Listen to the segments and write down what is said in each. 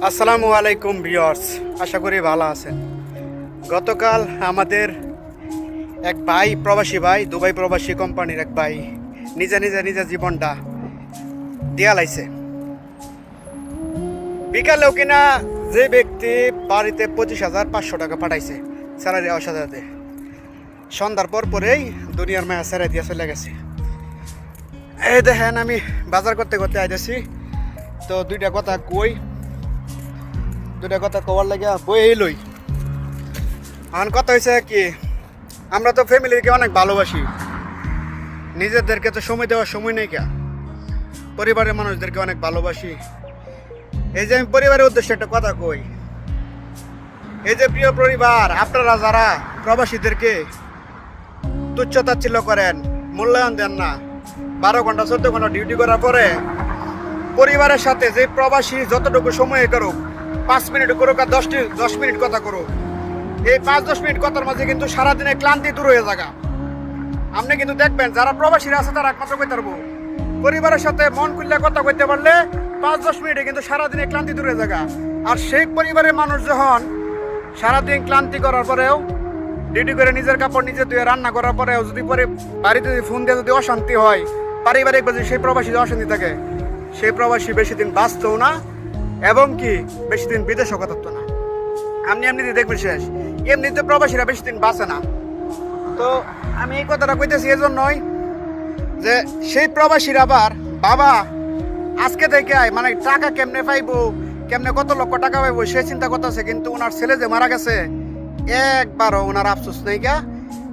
আসসালামু আলাইকুম ভিউয়ার্স, আশা করি ভালো আছেন। গতকাল আমাদের এক ভাই, প্রবাসী ভাই, দুবাই প্রবাসী কোম্পানির এক ভাই নিজে জীবনটা দিয়া লাইছে। বিকালেও কিনা যে ব্যক্তি বাড়িতে 25,500 টাকা পাঠাইছে স্যালারি অসাদাতে, সন্ধ্যার পরেই দুনিয়ার মায়া ছেড়ে দিয়ে চলে গেছে। এই দেখেন, আমি বাজার করতে আইতেছি, তো দুইটা কথা কওয়ার লাগে বই লই। এখন কথা হয়েছে কি, আমরা তো ফ্যামিলিকে অনেক ভালোবাসি, নিজেদেরকে তো সময় দেওয়ার সময় নেই কে, পরিবারের মানুষদেরকে অনেক ভালোবাসি। এই যে আমি পরিবারের উদ্দেশ্যে একটা কথা কই, এই যে প্রিয় পরিবার, আপনারা যারা প্রবাসীদেরকে তুচ্ছ-তাচ্ছিল্য করেন, মূল্যায়ন দেন না, 12 ঘন্টা 14 ঘন্টা ডিউটি করার পরে পরিবারের সাথে যে প্রবাসী যতটুকু সময় করুক, 5 মিনিট করুক আর 10 মিনিট কথা করুক, এই 5-10 মিনিট কথার মাঝে কিন্তু সারাদিনে ক্লান্তি দূর হয়ে যাগা। আপনি কিন্তু দেখবেন যারা প্রবাসীরা আছে তারা একমাত্র কইতে পারবো, পরিবারের সাথে মন খুললে কথা কইতে পারলে 5-10 মিনিটে কিন্তু সারাদিনে ক্লান্তি দূর হয়ে যাগা। আর সেই পরিবারের মানুষ যখন সারাদিন ক্লান্তি করার পরেও ডিউটি করে নিজের কাপড় নিজে ধুয়ে রান্না করার পরেও যদি পরে বাড়িতে যদি ফোন দিয়ে যদি অশান্তি হয়, পারিবারিক বাজে সেই প্রবাসী অশান্তি থাকে, সেই প্রবাসী বেশি দিন বাঁচতেও না এবং কি বেশি দিন বিদেশও কাটাতো না। আপনি এমনিতে দেখবেন শেষ, এমনিতে প্রবাসীরা বেশি দিন বাঁচে না। তো আমি এই কথাটা কইতেছি এজন্যই যে সেই প্রবাসীর আবার বাবা আজকে থেকে মানে টাকা কেমনে পাইবো, কেমনে কত লক্ষ টাকা পাইবো সে চিন্তা করতেছে, কিন্তু ওনার ছেলে যে মারা গেছে একবারও ওনার আফসোস নেই গা,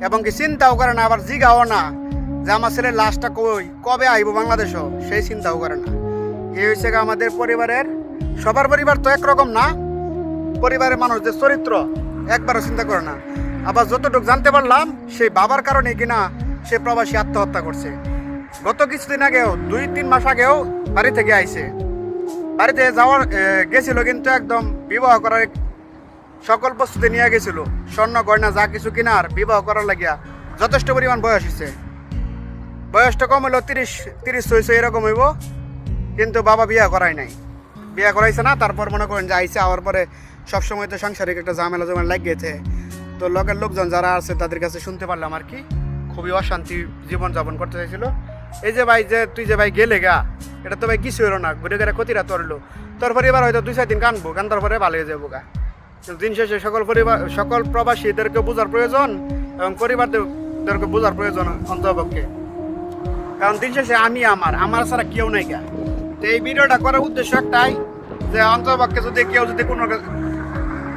এবং কি চিন্তাও করে না, আবার জিগাও না যে আমার ছেলের লাশটা কবে আইব বাংলাদেশও, সেই চিন্তাও করে না। এই হয়েছে আমাদের পরিবারের, সবার পরিবার তো একরকম না, পরিবারের মানুষদের চরিত্র একবারও চিন্তা করে না। আবার যতটুকু জানতে পারলাম, সেই বাবার কারণে কিনা সে প্রবাসী আত্মহত্যা করছে। গত কিছুদিন আগেও 2-3 মাস আগেও বাড়ি থেকে আইছে, বাড়িতে যাওয়ার গেছিল, কিন্তু একদম বিবাহ করার সকল প্রস্তুতি নিয়ে গেছিল, স্বর্ণ গয়না যা কিছু কিনার বিবাহ করার লাগিয়া যথেষ্ট পরিমাণ বয়স হয়েছে। বয়সটা কম হলো 30-34 এরকম হইব, কিন্তু বাবা বিয়া করাইছে না। তারপর মনে করেন যে আইসে, আওয়ার পরে সবসময় তো সাংসারিক একটা ঝামেলা লাগিয়েছে। তো লোকের লোকজন যারা আছে তাদের কাছে শুনতে পারলাম আর কি, খুবই অশান্তি জীবনযাপন করতে চাইছিল। এই যে ভাই, যে তুই যে ভাই গেলে গা, এটা তো ভাই কিছু হলো না, ঘুরে ঘুরে ক্ষতিটা তরলো, তোর পরিবার হয়তো 2-4 দিন কান্দার পরে ভালো হয়ে যাবো গা। দিন শেষে সকল প্রবাসীদেরকে বোঝার প্রয়োজন এবং পরিবারদেরকে বোঝার প্রয়োজন অন্তপক্ষে, কারণ দিন শেষে আমার ছাড়া কেউ নাই গা। তো এই ভিডিওটা করার উদ্দেশ্য একটাই, যে অন্তপক্ষে যদি কেউ যদি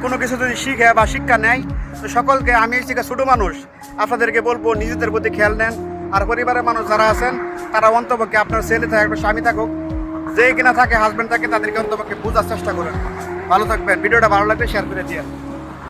কোনো কিছু যদি শিখে বা শিক্ষা নেয়, তো সকলকে, আমি শিখে ছোটো মানুষ, আপনাদেরকে বলবো নিজেদের প্রতি খেয়াল নেন। আর পরিবারের মানুষ যারা আছেন তারা অন্তপক্ষে আপনার ছেলে থাকে, আপনার স্বামী থাকুক, যে কিনা থাকে, হাজব্যান্ড থাকে, তাদেরকে অন্তপক্ষে বোঝার চেষ্টা করেন। ভালো থাকবেন। ভিডিওটা ভালো লাগলে শেয়ার করে দিয়ে